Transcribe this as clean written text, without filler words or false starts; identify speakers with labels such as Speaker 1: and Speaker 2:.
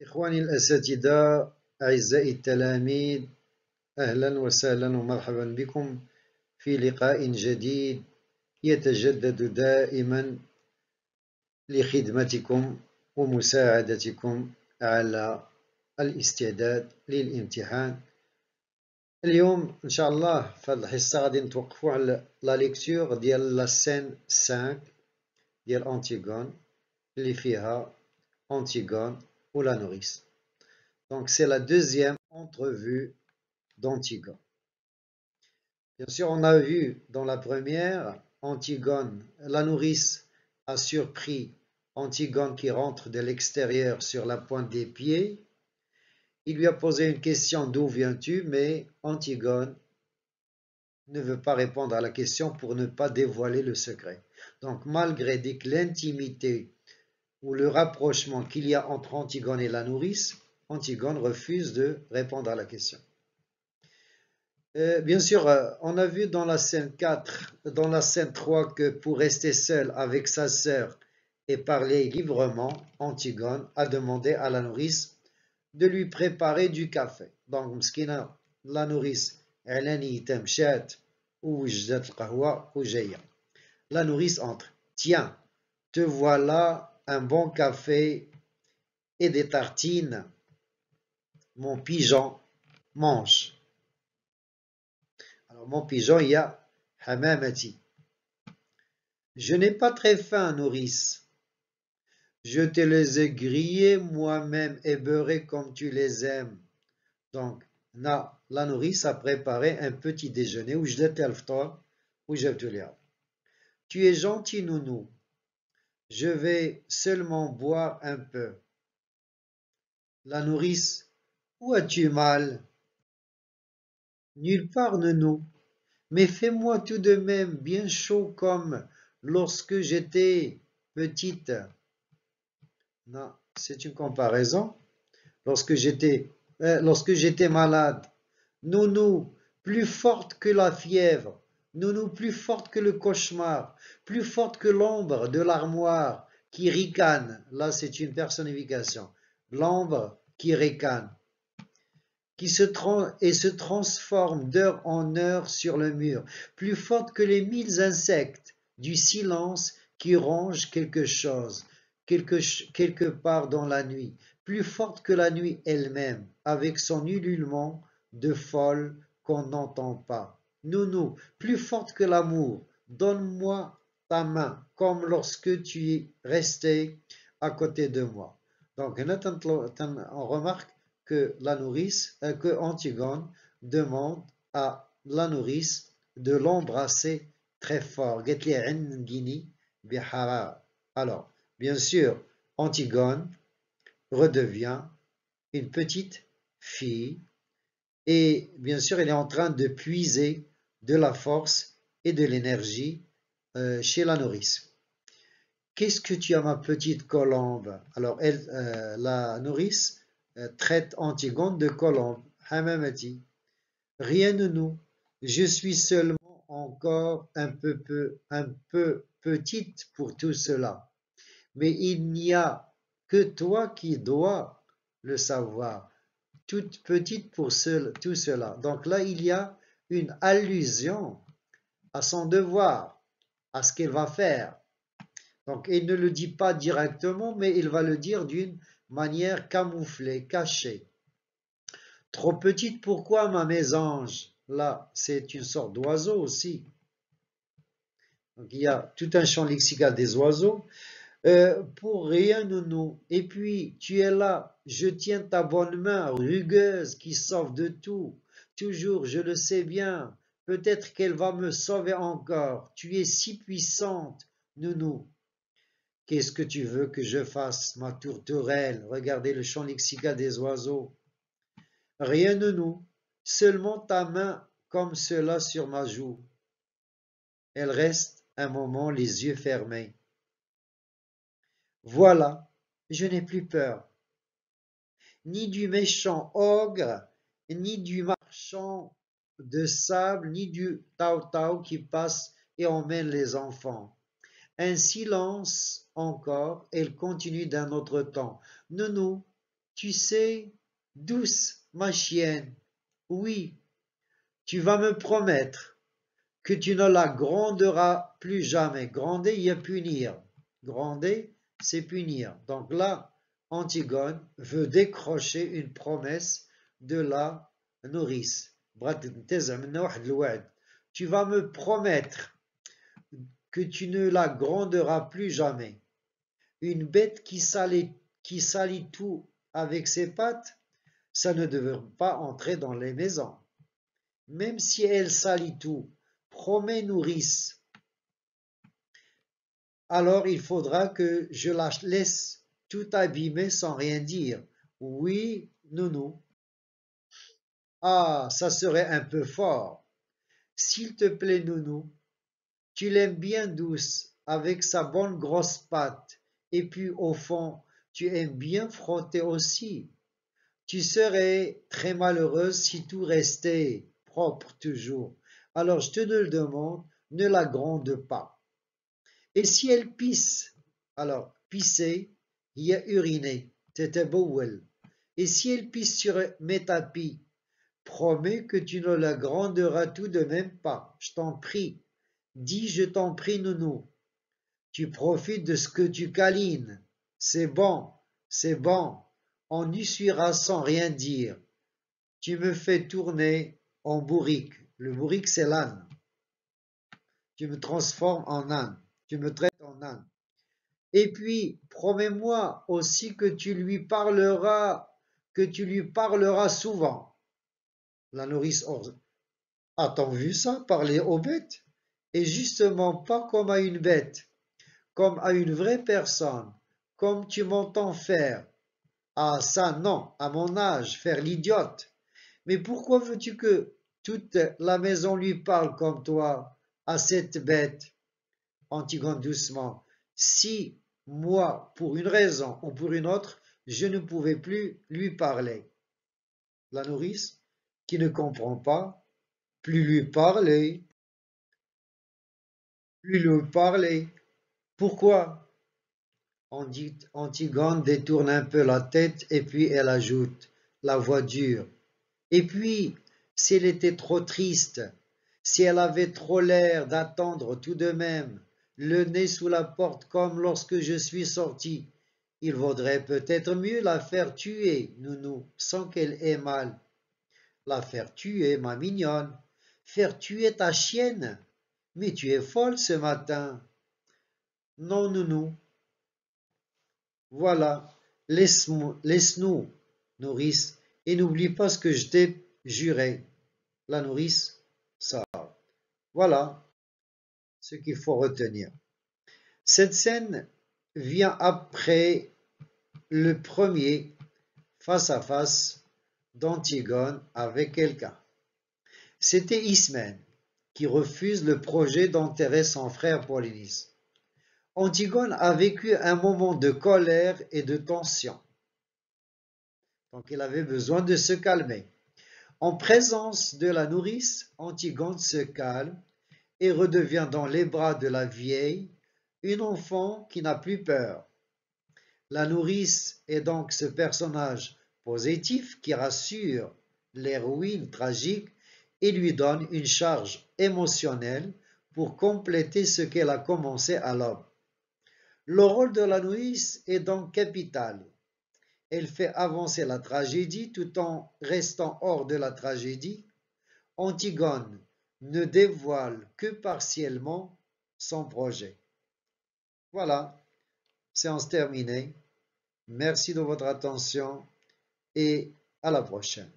Speaker 1: إخواني الأساتذة أعزائي التلاميذ أهلا وسهلا ومرحبا بكم في لقاء جديد يتجدد دائما لخدمتكم ومساعدتكم على الاستعداد للامتحان. اليوم إن شاء الله في هذه الحصة غادي نتوقفوا على لا ليكتور ديال لا سين 5 ديال أنتيغون اللي فيها أنتيغون ولا نوريس. Donc c'est la deuxième entrevue d'Antigone. Bien sûr, on a vu dans la première, Antigone, la nourrice a surpris Antigone qui rentre de l'extérieur sur la pointe des pieds. Il lui a posé une question, d'où viens-tu? Mais Antigone ne veut pas répondre à la question pour ne pas dévoiler le secret. Donc malgré l'intimité ou le rapprochement qu'il y a entre Antigone et la nourrice, Antigone refuse de répondre à la question. Bien sûr, on a vu dans la scène 4, dans la scène 3 que pour rester seul avec sa sœur et parler librement, Antigone a demandé à la nourrice de lui préparer du café. Donc, mskina, la nourrice, la nourrice entre. Tiens, te voilà un bon café et des tartines. Mon pigeon mange. Alors, mon pigeon, il y a Hamamati. Je n'ai pas très faim, nourrice. Je te les ai grillés moi-même et beurrés comme tu les aimes. Donc, la nourrice a préparé un petit déjeuner où je Tu es gentil, nounou. Je vais seulement boire un peu. La nourrice, où as-tu mal? Nulle part, nounou. Mais fais-moi tout de même bien chaud comme lorsque j'étais petite. Non, c'est une comparaison. Lorsque j'étais malade, nounou, plus forte que la fièvre, nounou, plus forte que le cauchemar, plus forte que l'ombre de l'armoire qui ricane. Là, c'est une personnification. L'ombre qui ricane, qui se transforme d'heure en heure sur le mur, plus forte que les 1000 insectes du silence qui ronge quelque chose, quelque part dans la nuit, plus forte que la nuit elle-même, avec son ululement de folle qu'on n'entend pas. Nounou, plus forte que l'amour, donne-moi ta main, comme lorsque tu es resté à côté de moi. Donc, on remarque que la nourrice, que Antigone demande à la nourrice de l'embrasser très fort. Alors, bien sûr, Antigone redevient une petite fille et bien sûr, elle est en train de puiser de la force et de l'énergie chez la nourrice. Qu'est-ce que tu as, ma petite colombe? Alors, la nourrice traite Antigone de colombe. Hamamati. Rien de nous. Je suis seulement encore un peu petite pour tout cela. Mais il n'y a que toi qui dois le savoir. Toute petite pour tout cela. Donc là, il y a une allusion à son devoir, à ce qu'elle va faire. Donc, il ne le dit pas directement, mais il va le dire d'une manière camouflée, cachée. Trop petite, pourquoi, ma mésange? Là, c'est une sorte d'oiseau aussi. Donc, il y a tout un champ lexical des oiseaux. Pour rien, nounou. Et puis, tu es là, je tiens ta bonne main, rugueuse, qui sauve de tout. Toujours, je le sais bien. Peut-être qu'elle va me sauver encore. Tu es si puissante, nounou. Qu'est-ce que tu veux que je fasse, ma tourterelle? Regardez le champ lexical des oiseaux. Rien de nous, seulement ta main comme cela sur ma joue. Elle reste un moment les yeux fermés. Voilà, je n'ai plus peur. Ni du méchant ogre, ni du marchand de sable, ni du tao-tao qui passe et emmène les enfants. Un silence encore, elle continue d'un autre temps. Nounou, Tu sais, douce, ma chienne, oui, tu vas me promettre que tu ne la gronderas plus jamais. Gronder, il y a punir. Gronder, c'est punir. Donc là, Antigone veut décrocher une promesse de la nourrice. Tu vas me promettre que tu ne la gronderas plus jamais. Une bête qui salit tout avec ses pattes, ça ne devrait pas entrer dans les maisons. Même si elle salit tout, promets nourrice, alors il faudra que je la laisse tout abîmer sans rien dire. Oui, nounou. Ah, ça serait un peu fort. S'il te plaît, nounou, tu l'aimes bien douce, avec sa bonne grosse patte, et puis au fond, tu aimes bien frotter aussi. Tu serais très malheureuse si tout restait propre toujours. Alors je te le demande, ne la gronde pas. Et si elle pisse, alors pisser, il y a uriner, تتبول. Et si elle pisse sur mes tapis, promets que tu ne la gronderas tout de même pas. Je t'en prie. Dis, je t'en prie, nounou. Tu profites de ce que tu câlines. C'est bon, c'est bon. On y suivra sans rien dire. Tu me fais tourner en bourrique. Le bourrique, c'est l'âne. Tu me transformes en âne. Tu me traites en âne. Et puis, promets-moi aussi que tu lui parleras souvent. La nourrice a-t-on vu ça, parler aux bêtes? Et justement pas comme à une bête, comme à une vraie personne, comme tu m'entends faire. Ah ça non, à mon âge, faire l'idiote. Mais pourquoi veux-tu que toute la maison lui parle comme toi, à cette bête? Antigone doucement. Si moi, pour une raison ou pour une autre, je ne pouvais plus lui parler. La nourrice, qui ne comprend pas, plus lui parler, plus lui parler. Pourquoi? Antigone détourne un peu la tête et puis elle ajoute, la voix dure. Et puis, si elle était trop triste, si elle avait trop l'air d'attendre tout de même, le nez sous la porte comme lorsque je suis sorti, il vaudrait peut-être mieux la faire tuer, nounou, sans qu'elle ait mal. La faire tuer, ma mignonne. Faire tuer ta chienne. Mais tu es folle ce matin. Non, nounou. Voilà. Laisse-nous, nourrice, et n'oublie pas ce que je t'ai juré. La nourrice sort. Voilà ce qu'il faut retenir. Cette scène vient après le premier face-à-face d'Antigone avec quelqu'un. C'était Ismène qui refuse le projet d'enterrer son frère Polynice. Antigone a vécu un moment de colère et de tension. Donc il avait besoin de se calmer. En présence de la nourrice, Antigone se calme et redevient dans les bras de la vieille une enfant qui n'a plus peur. La nourrice est donc ce personnage positif qui rassure l'héroïne tragique et lui donne une charge émotionnelle pour compléter ce qu'elle a commencé à l'homme. Le rôle de la nourrice est donc capital. Elle fait avancer la tragédie tout en restant hors de la tragédie. Antigone ne dévoile que partiellement son projet. Voilà, séance terminée. Merci de votre attention et à la prochaine.